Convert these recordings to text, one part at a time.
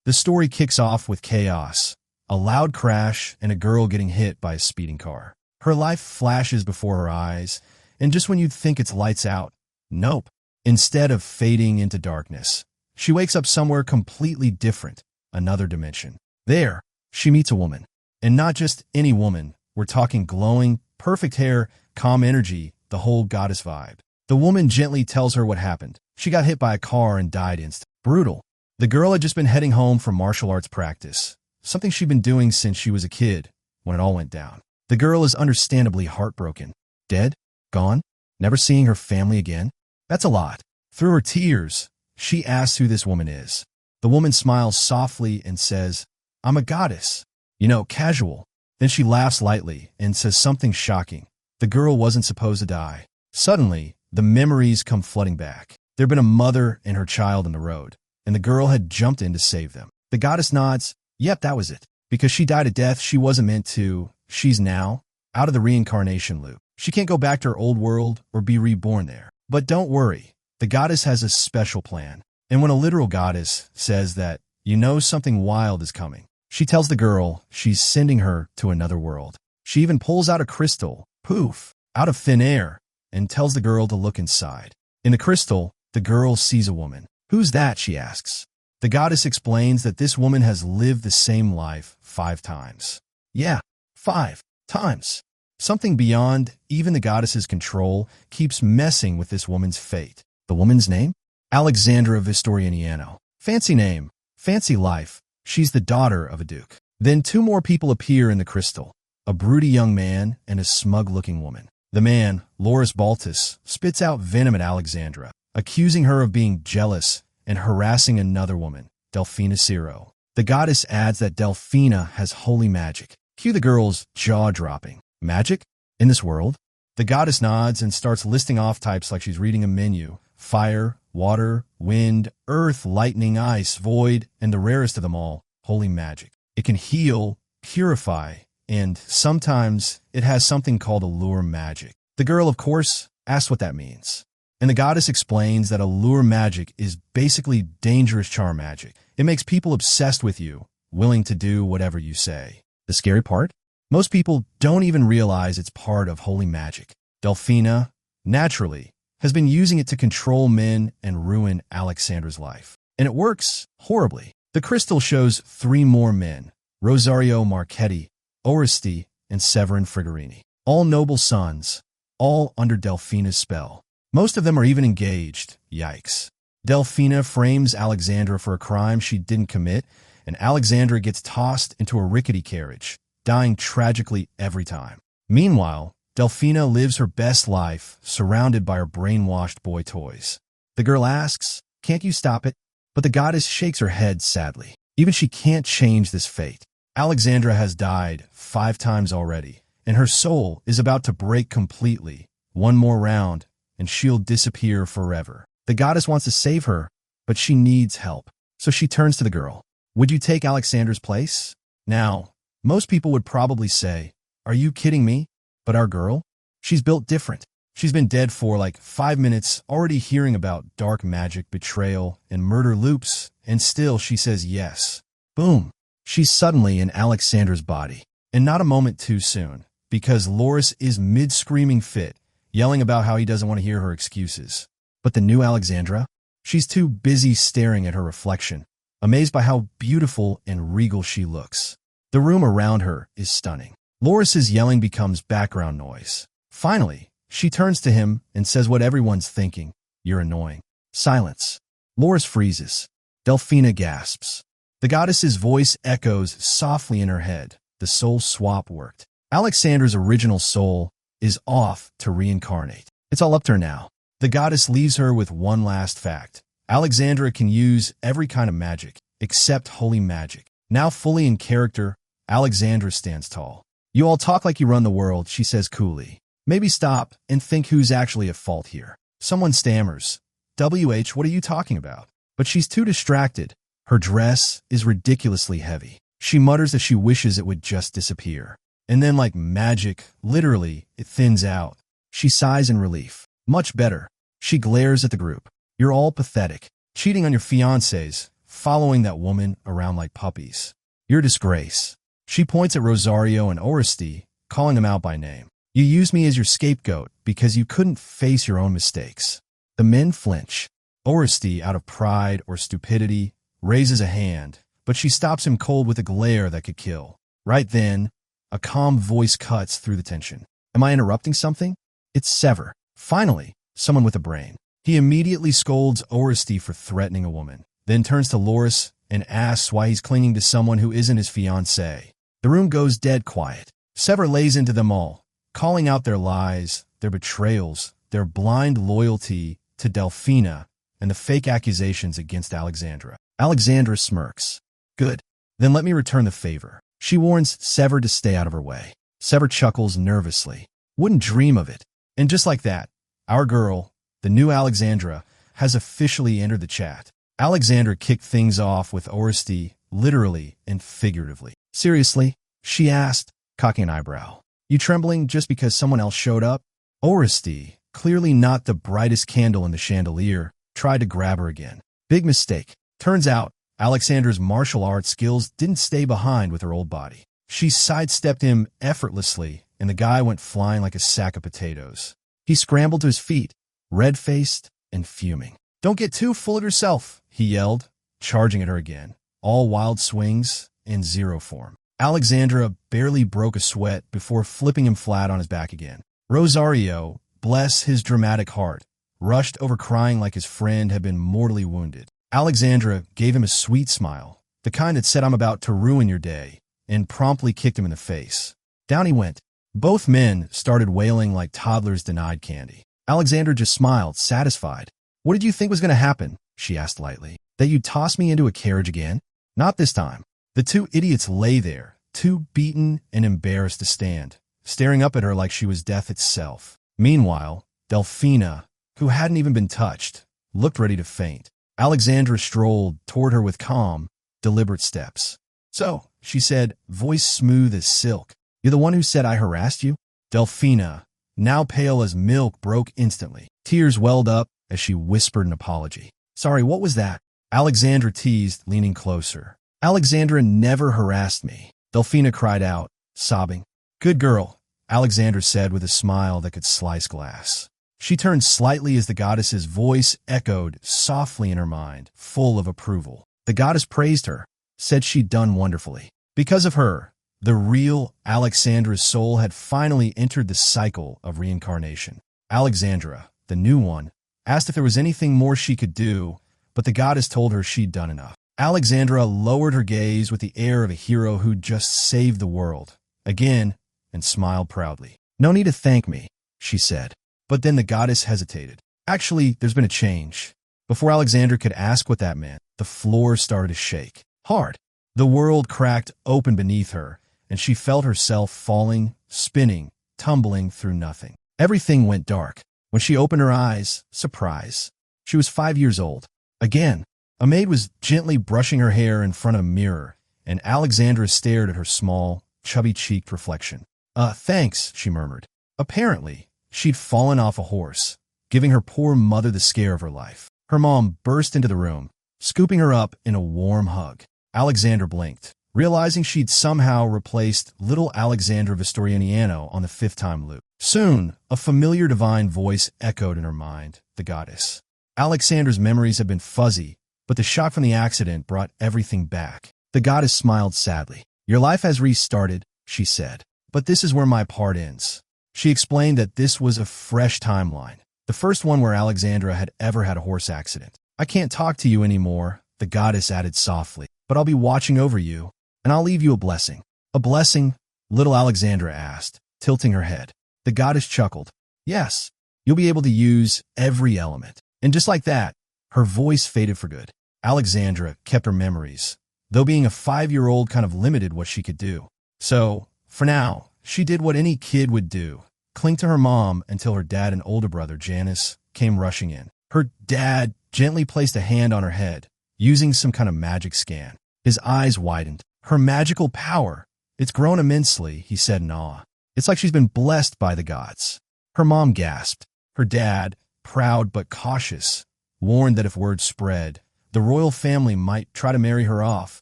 The story kicks off with chaos, a loud crash, and a girl getting hit by a speeding car. Her life flashes before her eyes, and just when you'd think it's lights out, nope. Instead of fading into darkness, she wakes up somewhere completely different, another dimension. There, she meets a woman. And not just any woman, we're talking glowing, perfect hair, calm energy, the whole goddess vibe. The woman gently tells her what happened. She got hit by a car and died instantly. Brutal. The girl had just been heading home from martial arts practice, something she'd been doing since she was a kid, when it all went down. The girl is understandably heartbroken. Dead? Gone? Never seeing her family again? That's a lot. Through her tears, she asks who this woman is. The woman smiles softly and says, "I'm a goddess." You know, casual. Then she laughs lightly and says something shocking. The girl wasn't supposed to die. Suddenly, the memories come flooding back. There'd been a mother and her child in the road, and the girl had jumped in to save them. The goddess nods. Yep, that was it. Because she died a death she wasn't meant to, she's now out of the reincarnation loop. She can't go back to her old world or be reborn there. But don't worry, the goddess has a special plan. And when a literal goddess says that, you know something wild is coming, she tells the girl she's sending her to another world. She even pulls out a crystal, poof, out of thin air, and tells the girl to look inside. In the crystal, the girl sees a woman. Who's that, she asks. The goddess explains that this woman has lived the same life 5 times. Yeah, 5 times. Something beyond even the goddess's control keeps messing with this woman's fate. The woman's name? Alexandra Vistoriano. Fancy name, fancy life. She's the daughter of a duke. Then 2 more people appear in the crystal, a broody young man and a smug-looking woman. The man, Loris Baltus, spits out venom at Alexandra, accusing her of being jealous and harassing another woman, Delphina Ciro. The goddess adds that Delphina has holy magic. Cue the girl's jaw-dropping. Magic? In this world? The goddess nods and starts listing off types like she's reading a menu. Fire, water, wind, earth, lightning, ice, void, and the rarest of them all, holy magic. It can heal, purify, and sometimes it has something called allure magic. The girl, of course, asks what that means. And the goddess explains that allure magic is basically dangerous charm magic. It makes people obsessed with you, willing to do whatever you say. The scary part? Most people don't even realize it's part of holy magic. Delphina, naturally, has been using it to control men and ruin Alexandra's life. And it works horribly. The crystal shows 3 more men, Rosario Marchetti, Oresti, and Severin Frigorini. All noble sons, all under Delphina's spell. Most of them are even engaged. Yikes. Delphina frames Alexandra for a crime she didn't commit, and Alexandra gets tossed into a rickety carriage, dying tragically every time. Meanwhile, Delphina lives her best life, surrounded by her brainwashed boy toys. The girl asks, "Can't you stop it?" But the goddess shakes her head sadly. Even she can't change this fate. Alexandra has died 5 times already, and her soul is about to break completely. One more round, and she'll disappear forever. The goddess wants to save her, but she needs help. So she turns to the girl. Would you take Alexandra's place? Now, most people would probably say, are you kidding me? But our girl? She's built different. She's been dead for like 5 minutes, already hearing about dark magic, betrayal, and murder loops, and still she says yes. Boom. She's suddenly in Alexandra's body. And not a moment too soon, because Loris is mid-screaming fit, yelling about how he doesn't want to hear her excuses. But the new Alexandra? She's too busy staring at her reflection, amazed by how beautiful and regal she looks. The room around her is stunning. Loris's yelling becomes background noise. Finally, she turns to him and says what everyone's thinking. You're annoying. Silence. Loris freezes. Delphina gasps. The goddess's voice echoes softly in her head. The soul swap worked. Alexandra's original soul is off to reincarnate. It's all up to her now. The goddess leaves her with one last fact. Alexandra can use every kind of magic, except holy magic. Now fully in character, Alexandra stands tall. You all talk like you run the world, she says coolly. Maybe stop and think who's actually at fault here. Someone stammers. WH, what are you talking about? But she's too distracted. Her dress is ridiculously heavy. She mutters that she wishes it would just disappear. And then like magic, literally, it thins out. She sighs in relief. Much better. She glares at the group. You're all pathetic. Cheating on your fiancés, following that woman around like puppies. You're a disgrace. She points at Rosario and Oresti, calling them out by name. You used me as your scapegoat because you couldn't face your own mistakes. The men flinch. Oresti, out of pride or stupidity, raises a hand, but she stops him cold with a glare that could kill. Right then, a calm voice cuts through the tension. Am I interrupting something? It's Sever. Finally, someone with a brain. He immediately scolds Oresti for threatening a woman, then turns to Loris and asks why he's clinging to someone who isn't his fiancée. The room goes dead quiet. Sever lays into them all, calling out their lies, their betrayals, their blind loyalty to Delphina, and the fake accusations against Alexandra. Alexandra smirks. Good. Then let me return the favor. She warns Sever to stay out of her way. Sever chuckles nervously. Wouldn't dream of it. And just like that, our girl, the new Alexandra, has officially entered the chat. Alexandra kicked things off with Oresti, literally and figuratively. Seriously? She asked, cocking an eyebrow. You trembling just because someone else showed up? Oresti, clearly not the brightest candle in the chandelier, tried to grab her again. Big mistake. Turns out, Alexandra's martial arts skills didn't stay behind with her old body. She sidestepped him effortlessly, and the guy went flying like a sack of potatoes. He scrambled to his feet, red-faced and fuming. Don't get too full of yourself, he yelled, charging at her again. All wild swings and zero form. Alexandra barely broke a sweat before flipping him flat on his back again. Rosario, bless his dramatic heart, rushed over crying like his friend had been mortally wounded. Alexandra gave him a sweet smile, the kind that said I'm about to ruin your day, and promptly kicked him in the face. Down he went. Both men started wailing like toddlers denied candy. Alexandra just smiled, satisfied. What did you think was going to happen? She asked lightly. That you'd toss me into a carriage again? Not this time. The two idiots lay there, too beaten and embarrassed to stand, staring up at her like she was death itself. Meanwhile, Delphina, who hadn't even been touched, looked ready to faint. Alexandra strolled toward her with calm, deliberate steps. So, she said, voice smooth as silk, you're the one who said I harassed you? Delphina, now pale as milk, broke instantly. Tears welled up as she whispered an apology. Sorry, what was that? Alexandra teased, leaning closer. Alexandra never harassed me. Delphina cried out, sobbing. Good girl, Alexandra said with a smile that could slice glass. She turned slightly as the goddess's voice echoed softly in her mind, full of approval. The goddess praised her, said she'd done wonderfully. Because of her, the real Alexandra's soul had finally entered the cycle of reincarnation. Alexandra, the new one, asked if there was anything more she could do, but the goddess told her she'd done enough. Alexandra lowered her gaze with the air of a hero who'd just saved the world, again, and smiled proudly. No need to thank me, she said. But then the goddess hesitated. Actually, there's been a change. Before Alexandra could ask what that meant, the floor started to shake. Hard. The world cracked open beneath her, and she felt herself falling, spinning, tumbling through nothing. Everything went dark. When she opened her eyes, surprise. She was 5 years old. Again, a maid was gently brushing her hair in front of a mirror, and Alexandra stared at her small, chubby-cheeked reflection. Thanks, she murmured. Apparently, she'd fallen off a horse, giving her poor mother the scare of her life. Her mom burst into the room, scooping her up in a warm hug. Alexandra blinked, realizing she'd somehow replaced little Alexandra Vistorianiano on the 5th time loop. Soon, a familiar divine voice echoed in her mind, the goddess. Alexandra's memories had been fuzzy, but the shock from the accident brought everything back. The goddess smiled sadly. Your life has restarted, she said, but this is where my part ends. She explained that this was a fresh timeline, the first one where Alexandra had ever had a horse accident. I can't talk to you anymore, the goddess added softly, but I'll be watching over you, and I'll leave you a blessing. A blessing? Little Alexandra asked, tilting her head. The goddess chuckled. Yes, you'll be able to use every element. And just like that, her voice faded for good. Alexandra kept her memories, though being a 5-year-old kind of limited what she could do. So, for now, she did what any kid would do, cling to her mom until her dad and older brother, Janice, came rushing in. Her dad gently placed a hand on her head, using some kind of magic scan. His eyes widened. Her magical power. It's grown immensely, he said in awe. It's like she's been blessed by the gods. Her mom gasped. Her dad, proud but cautious, warned that if word spread, The royal family might try to marry her off,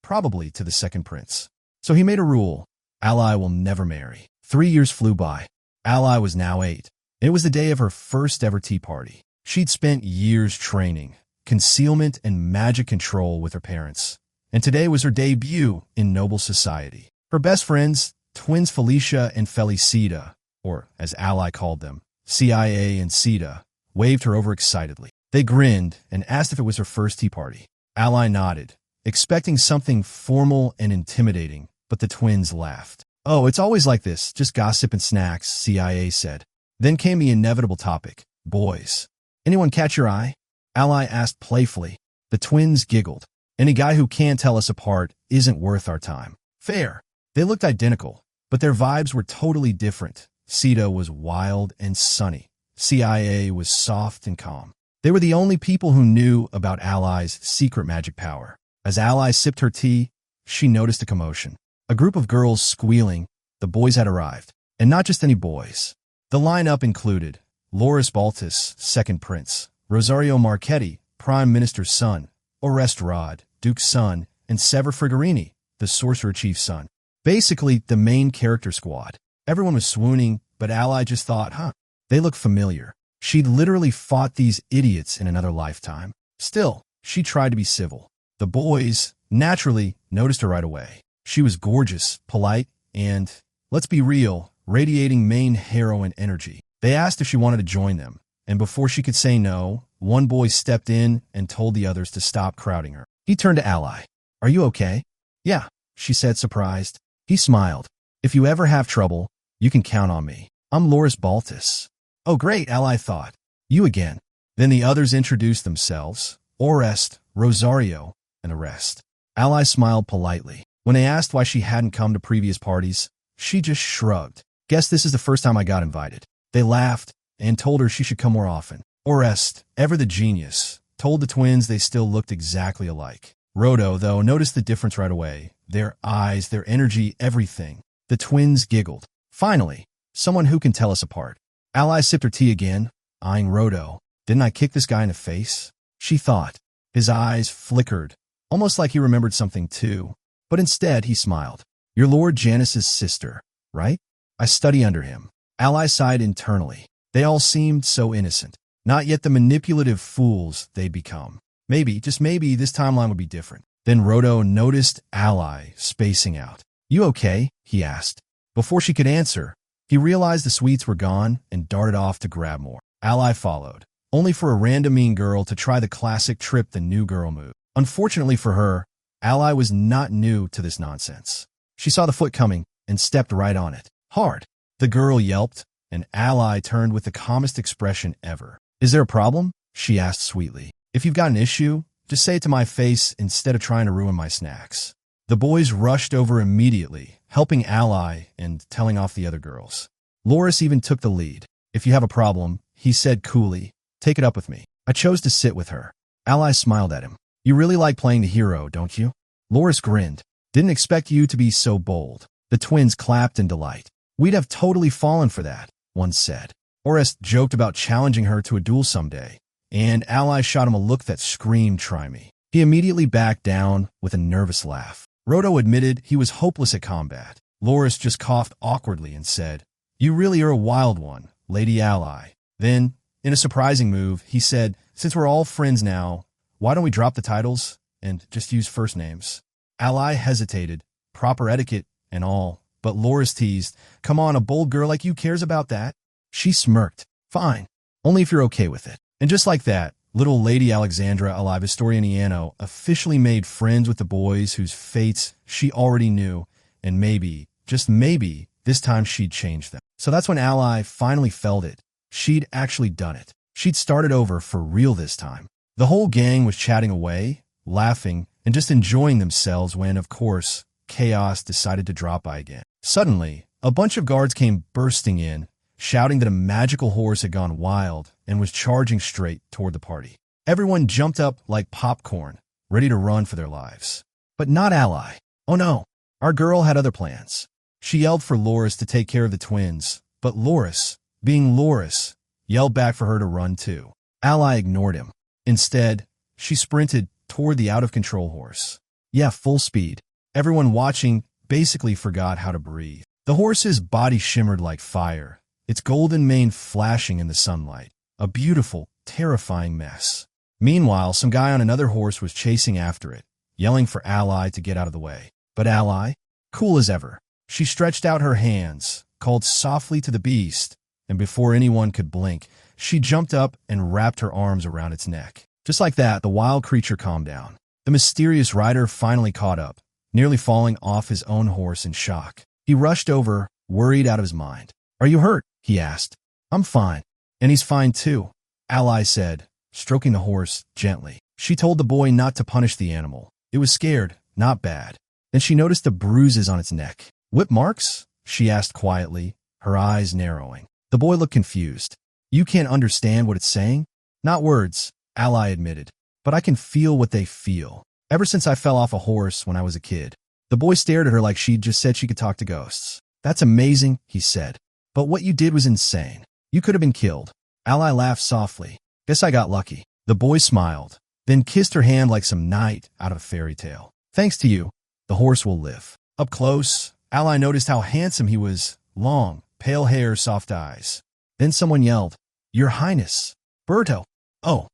probably to the second prince. So he made a rule: Ally will never marry. 3 years flew by. Ally was now 8. It was the day of her first ever tea party. She'd spent years training, concealment and magic control with her parents, and today was her debut in noble society. Her best friends, twins Felicia and Felicita, or as Ally called them, CIA and Sita, waved her over excitedly. They grinned and asked if it was her first tea party. Ally nodded, expecting something formal and intimidating, but the twins laughed. "Oh, it's always like this, just gossip and snacks," CIA said. Then came the inevitable topic: boys. "Anyone catch your eye?" Ally asked playfully. The twins giggled. "Any guy who can't tell us apart isn't worth our time." Fair. They looked identical, but their vibes were totally different. Sita was wild and sunny. CIA was soft and calm. They were the only people who knew about Ally's secret magic power. As Ally sipped her tea, she noticed a commotion. A group of girls squealing. The boys had arrived. And not just any boys. The lineup included Loris Baltus, second prince, Rosario Marchetti, prime minister's son, Orest Rod, duke's son, and Sever Frigarini, the sorcerer chief's son. Basically, the main character squad. Everyone was swooning, but Ally just thought, they look familiar. She'd literally fought these idiots in another lifetime. Still, she tried to be civil. The boys, naturally, noticed her right away. She was gorgeous, polite, and, let's be real, radiating main heroine energy. They asked if she wanted to join them, and before she could say no, one boy stepped in and told the others to stop crowding her. He turned to Ally. "Are you okay?" "Yeah," she said, surprised. He smiled. "If you ever have trouble, you can count on me. I'm Loris Baltus." "Oh, great," Ally thought. "You again." Then the others introduced themselves: Orest, Rosario, and Orest. Ally smiled politely. When they asked why she hadn't come to previous parties, she just shrugged. "Guess this is the first time I got invited." They laughed and told her she should come more often. Orest, ever the genius, told the twins they still looked exactly alike. Rodo, though, noticed the difference right away. Their eyes, their energy, everything. The twins giggled. Finally, someone who can tell us apart. Ally sipped her tea again, eyeing Rodo. "Didn't I kick this guy in the face?" she thought. His eyes flickered, almost like he remembered something too. But instead, he smiled. "You're Lord Janus's sister, right? I study under him." Ally sighed internally. They all seemed so innocent. Not yet the manipulative fools they'd become. Maybe, just maybe, this timeline would be different. Then Rodo noticed Ally spacing out. "You okay?" he asked. Before she could answer, he realized the sweets were gone and darted off to grab more. Ally followed, only for a random mean girl to try the classic trip the new girl move. Unfortunately for her, Ally was not new to this nonsense. She saw the foot coming and stepped right on it. Hard. The girl yelped, and Ally turned with the calmest expression ever. "Is there a problem?" she asked sweetly. "If you've got an issue, just say it to my face instead of trying to ruin my snacks." The boys rushed over immediately, helping Ally and telling off the other girls. Loris even took the lead. "If you have a problem," he said coolly, "take it up with me." I chose to sit with her. Ally smiled at him. "You really like playing the hero, don't you?" Loris grinned. "Didn't expect you to be so bold." The twins clapped in delight. "We'd have totally fallen for that," one said. Orest joked about challenging her to a duel someday, and Ally shot him a look that screamed, "Try me." He immediately backed down with a nervous laugh. Rodo admitted he was hopeless at combat. Loris just coughed awkwardly and said, "You really are a wild one, Lady Ally." Then, in a surprising move, he said, "Since we're all friends now, why don't we drop the titles and just use first names?" Ally hesitated, proper etiquette and all, but Loris teased, "Come on, a bold girl like you cares about that." She smirked. "Fine, only if you're okay with it." And just like that, little Lady Alexandra Alivestorianiano officially made friends with the boys whose fates she already knew, and maybe, just maybe, this time she'd change them. So that's when Ally finally felt it. She'd actually done it. She'd started over for real this time. The whole gang was chatting away, laughing, and just enjoying themselves when, of course, chaos decided to drop by again. Suddenly, a bunch of guards came bursting in, shouting that a magical horse had gone wild and was charging straight toward the party. Everyone jumped up like popcorn, ready to run for their lives. But not Ally. Oh no, our girl had other plans. She yelled for Loris to take care of the twins, but Loris, being Loris, yelled back for her to run too. Ally ignored him. Instead, she sprinted toward the out-of-control horse. Yeah, full speed. Everyone watching basically forgot how to breathe. The horse's body shimmered like fire, its golden mane flashing in the sunlight. A beautiful, terrifying mess. Meanwhile, some guy on another horse was chasing after it, yelling for Ally to get out of the way. But Ally, cool as ever, she stretched out her hands, called softly to the beast, and before anyone could blink, she jumped up and wrapped her arms around its neck. Just like that, the wild creature calmed down. The mysterious rider finally caught up, nearly falling off his own horse in shock. He rushed over, worried out of his mind. "Are you hurt?" he asked. "I'm fine." "And he's fine too," Ally said, stroking the horse gently. She told the boy not to punish the animal. It was scared, not bad. Then she noticed the bruises on its neck. "Whip marks?" she asked quietly, her eyes narrowing. The boy looked confused. "You can't understand what it's saying?" "Not words," Ally admitted, "but I can feel what they feel. Ever since I fell off a horse when I was a kid." The boy stared at her like she'd just said she could talk to ghosts. "That's amazing," he said. "But what you did was insane. You could have been killed." Ally laughed softly. "Guess I got lucky." The boy smiled, then kissed her hand like some knight out of a fairy tale. "Thanks to you, the horse will live." Up close, Ally noticed how handsome he was. Long, pale hair, soft eyes. Then someone yelled, "Your Highness, Berto!" Oh.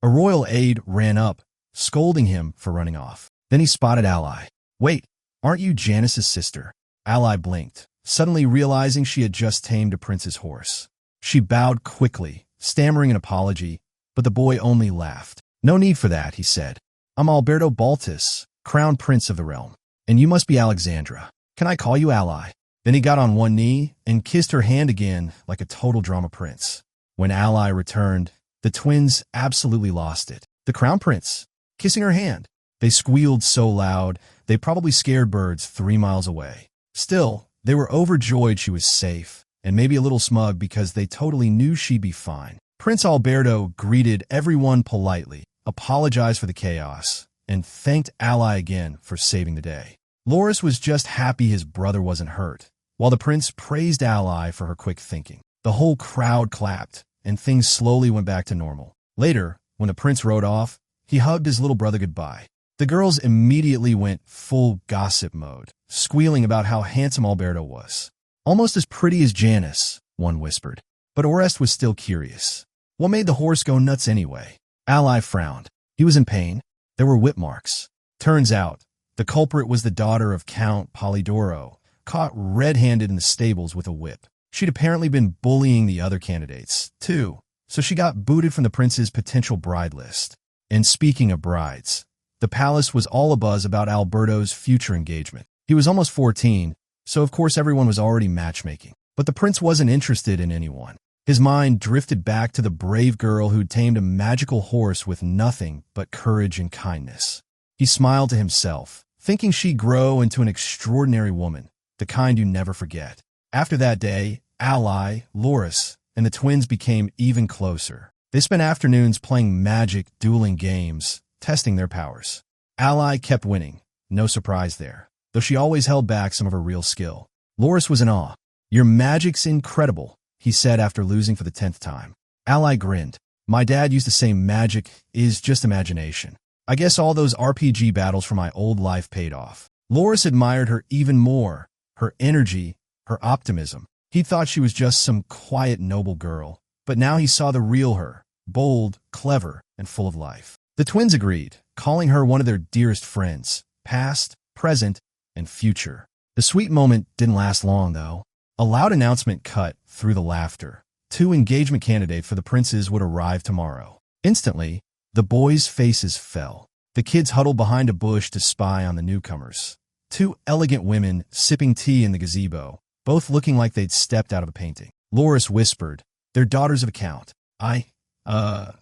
A royal aide ran up, scolding him for running off. Then he spotted Ally. "Wait, aren't you Janice's sister?" Ally blinked, suddenly realizing she had just tamed a prince's horse. She bowed quickly, stammering an apology, but the boy only laughed. "No need for that," he said. "I'm Alberto Baltus, crown prince of the realm. And you must be Alexandra. Can I call you Ally?" Then he got on one knee and kissed her hand again like a total drama prince. When Ally returned, the twins absolutely lost it. The crown prince, kissing her hand. They squealed so loud, they probably scared birds 3 miles away. Still, they were overjoyed she was safe, and maybe a little smug because they totally knew she'd be fine. Prince Alberto greeted everyone politely, apologized for the chaos, and thanked Ally again for saving the day. Loris was just happy his brother wasn't hurt, while the prince praised Ally for her quick thinking. The whole crowd clapped, and things slowly went back to normal. Later, when the prince rode off, he hugged his little brother goodbye. The girls immediately went full gossip mode, squealing about how handsome Alberto was. "Almost as pretty as Janice," one whispered. But Orest was still curious. What made the horse go nuts anyway? Ally frowned. He was in pain. There were whip marks. Turns out, the culprit was the daughter of Count Polidoro, caught red-handed in the stables with a whip. She'd apparently been bullying the other candidates, too, so she got booted from the prince's potential bride list. And speaking of brides, the palace was all abuzz about Alberto's future engagement. He was almost 14, so of course everyone was already matchmaking. But the prince wasn't interested in anyone. His mind drifted back to the brave girl who'd tamed a magical horse with nothing but courage and kindness. He smiled to himself, thinking she'd grow into an extraordinary woman, the kind you never forget. After that day, Ally, Loris, and the twins became even closer. They spent afternoons playing magic, dueling games, testing their powers. Ally kept winning, no surprise there, though she always held back some of her real skill. Loris was in awe. "Your magic's incredible," he said after losing for the 10th time. Ally grinned. "My dad used to say magic is just imagination. I guess all those RPG battles from my old life paid off." Loris admired her even more, her energy, her optimism. He thought she was just some quiet, noble girl, but now he saw the real her, bold, clever, and full of life. The twins agreed, calling her one of their dearest friends, past, present, and future. The sweet moment didn't last long, though. A loud announcement cut through the laughter. 2 engagement candidates for the princes would arrive tomorrow. Instantly, the boys' faces fell. The kids huddled behind a bush to spy on the newcomers. 2 elegant women sipping tea in the gazebo, both looking like they'd stepped out of a painting. Loris whispered, "They're daughters of a count. I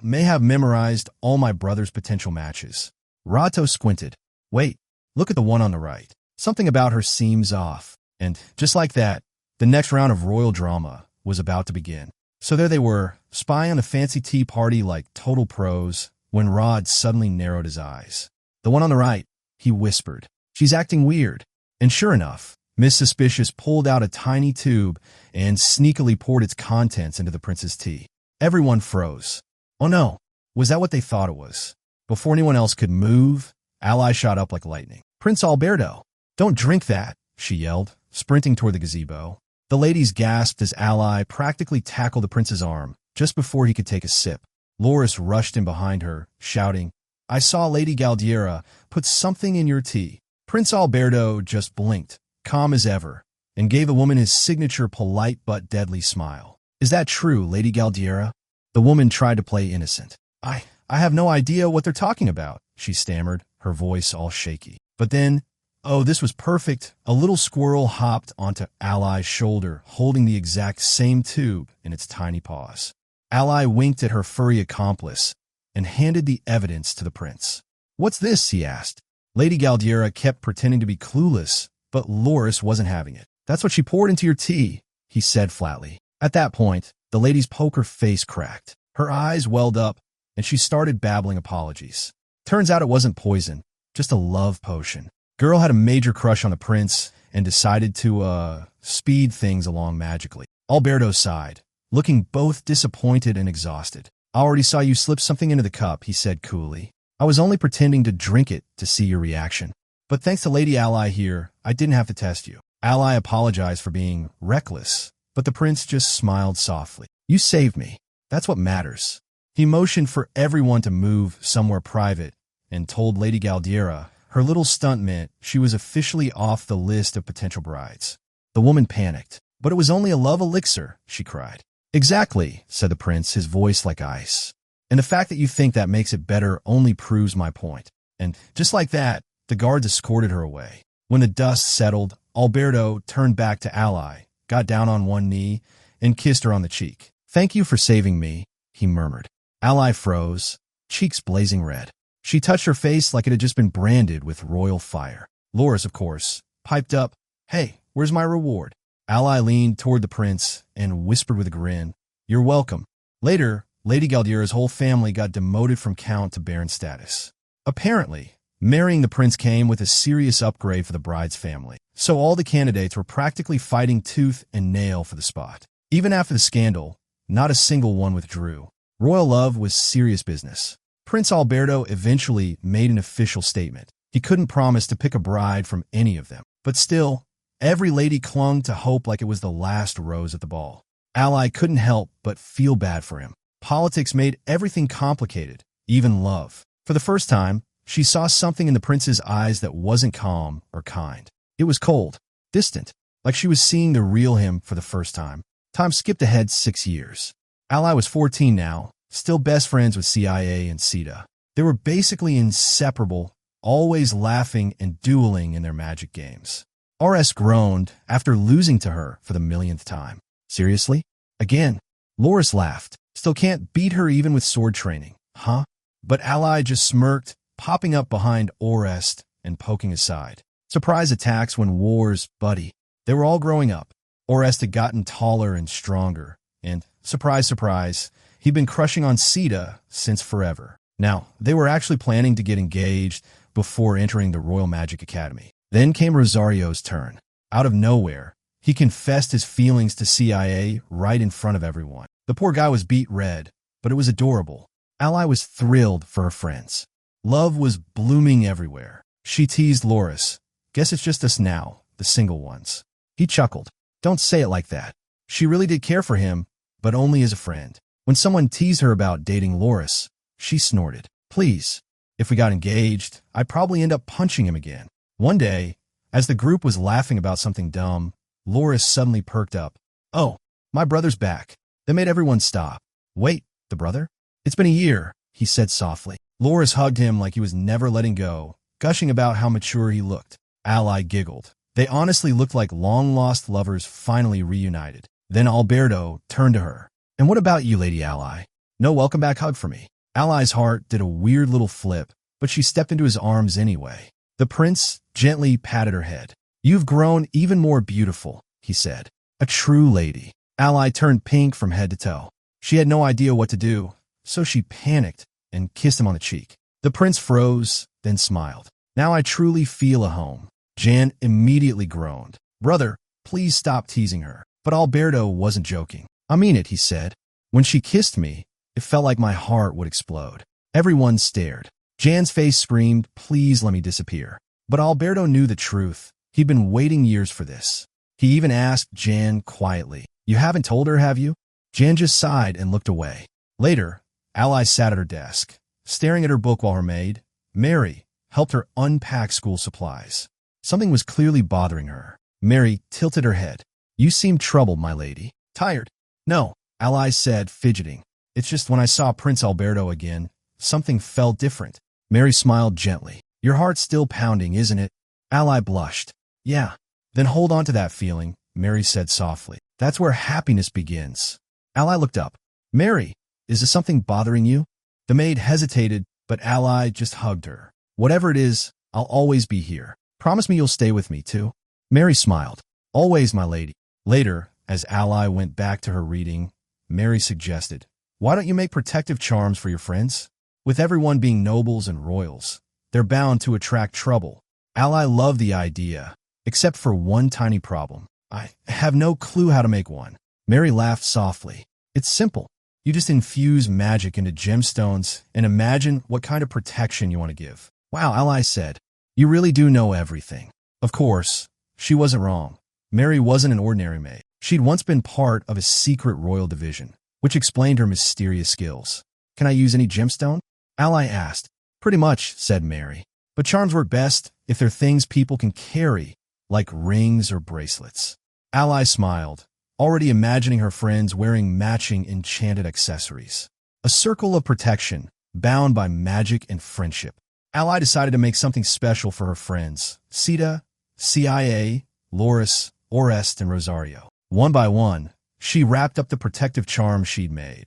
may have memorized all my brother's potential matches." Rato squinted. "Wait, look at the one on the right. Something about her seems off." And just like that, the next round of royal drama was about to begin. So there they were, spying on a fancy tea party like total pros, when Rod suddenly narrowed his eyes. "The one on the right," he whispered. "She's acting weird." And sure enough, Miss Suspicious pulled out a tiny tube and sneakily poured its contents into the prince's tea. Everyone froze. Oh no, was that what they thought it was? Before anyone else could move, Ally shot up like lightning. Prince Alberto, don't drink that, she yelled, sprinting toward the gazebo. The ladies gasped as Ally practically tackled the prince's arm just before he could take a sip. Loris rushed in behind her, shouting, I saw Lady Galdiera put something in your tea. Prince Alberto just blinked, calm as ever, and gave the woman his signature polite but deadly smile. Is that true, Lady Galdiera? The woman tried to play innocent. I have no idea what they're talking about, she stammered, her voice all shaky. But then, oh, this was perfect. A little squirrel hopped onto Ally's shoulder, holding the exact same tube in its tiny paws. Ally winked at her furry accomplice and handed the evidence to the prince. What's this? He asked. Lady Galdiera kept pretending to be clueless, but Loris wasn't having it. That's what she poured into your tea, he said flatly. At that point, the lady's poker face cracked. Her eyes welled up, and she started babbling apologies. Turns out it wasn't poison, just a love potion. Girl had a major crush on the prince and decided to, speed things along magically. Alberto sighed, looking both disappointed and exhausted. I already saw you slip something into the cup, he said coolly. I was only pretending to drink it to see your reaction. But thanks to Lady Ally here, I didn't have to test you. Ally apologized for being reckless, but the prince just smiled softly. You saved me. That's what matters. He motioned for everyone to move somewhere private and told Lady Galdiera her little stunt meant she was officially off the list of potential brides. The woman panicked. But it was only a love elixir, she cried. Exactly, said the prince, his voice like ice. And the fact that you think that makes it better only proves my point. And just like that, the guards escorted her away. When the dust settled, Alberto turned back to Ally, got down on one knee, and kissed her on the cheek. Thank you for saving me, he murmured. Ally froze, cheeks blazing red. She touched her face like it had just been branded with royal fire. Loris, of course, piped up, Hey, where's my reward? Ally leaned toward the prince and whispered with a grin, You're welcome. Later, Lady Galdiera's whole family got demoted from count to baron status. Apparently, marrying the prince came with a serious upgrade for the bride's family, so all the candidates were practically fighting tooth and nail for the spot. Even after the scandal, not a single one withdrew. Royal love was serious business. Prince Alberto eventually made an official statement. He couldn't promise to pick a bride from any of them, but still, every lady clung to hope like it was the last rose at the ball. Ally couldn't help but feel bad for him. Politics made everything complicated, even love. For the first time, she saw something in the prince's eyes that wasn't calm or kind. It was cold, distant, like she was seeing the real him for the first time. Time skipped ahead 6 years. Ally was 14 now, still best friends with CIA and Sita. They were basically inseparable, always laughing and dueling in their magic games. RS groaned after losing to her for the millionth time. Seriously? Again? Loris laughed. Still can't beat her even with sword training, huh? But Ally just smirked, popping up behind Orest and poking aside. Surprise attacks when wars, buddy. They were all growing up. Orest had gotten taller and stronger, and, surprise, surprise, he'd been crushing on Sita since forever. Now, they were actually planning to get engaged before entering the Royal Magic Academy. Then came Rosario's turn. Out of nowhere, he confessed his feelings to CIA right in front of everyone. The poor guy was beat red, but it was adorable. Ally was thrilled for her friends. Love was blooming everywhere. She teased Loris. Guess it's just us now, the single ones. He chuckled. Don't say it like that. She really did care for him, but only as a friend. When someone teased her about dating Loris, she snorted. Please, if we got engaged, I'd probably end up punching him again. One day, as the group was laughing about something dumb, Loris suddenly perked up. Oh, my brother's back. That made everyone stop. Wait, the brother? It's been a year, he said softly. Loris hugged him like he was never letting go, gushing about how mature he looked. Ally giggled. They honestly looked like long-lost lovers finally reunited. Then Alberto turned to her. And what about you, Lady Ally? No welcome back hug for me. Ally's heart did a weird little flip, but she stepped into his arms anyway. The prince gently patted her head. You've grown even more beautiful, he said. A true lady. Ally turned pink from head to toe. She had no idea what to do, so she panicked and kissed him on the cheek. The prince froze, then smiled. Now I truly feel a home. Jan immediately groaned. Brother, please stop teasing her. But Alberto wasn't joking. I mean it, he said. When she kissed me, it felt like my heart would explode. Everyone stared. Jan's face screamed, "Please let me disappear." But Alberto knew the truth. He'd been waiting years for this. He even asked Jan quietly, "You haven't told her, have you?" Jan just sighed and looked away. Later, Ally sat at her desk, staring at her book while her maid, Mary, helped her unpack school supplies. Something was clearly bothering her. Mary tilted her head. "You seem troubled, my lady." "Tired?" "No," Ally said, fidgeting. "It's just when I saw Prince Alberto again, something felt different." Mary smiled gently. "Your heart's still pounding, isn't it?" Ally blushed. "Yeah." "Then hold on to that feeling," Mary said softly. "That's where happiness begins." Ally looked up. "Mary, is there something bothering you?" The maid hesitated, but Ally just hugged her. "Whatever it is, I'll always be here. Promise me you'll stay with me, too." Mary smiled. "Always, my lady." Later, as Ally went back to her reading, Mary suggested, "Why don't you make protective charms for your friends? With everyone being nobles and royals, they're bound to attract trouble." Ally loved the idea, except for one tiny problem. "I have no clue how to make one." Mary laughed softly. "It's simple. You just infuse magic into gemstones and imagine what kind of protection you want to give." "Wow," Ally said. "You really do know everything." Of course, she wasn't wrong. Mary wasn't an ordinary maid. She'd once been part of a secret royal division, which explained her mysterious skills. "Can I use any gemstone?" Ally asked. "Pretty much," said Mary. "But charms work best if they're things people can carry, like rings or bracelets." Ally smiled, already imagining her friends wearing matching enchanted accessories. A circle of protection, bound by magic and friendship. Ally decided to make something special for her friends, Sita, CIA, Loris, Orest, and Rosario. One by one, she wrapped up the protective charms she'd made.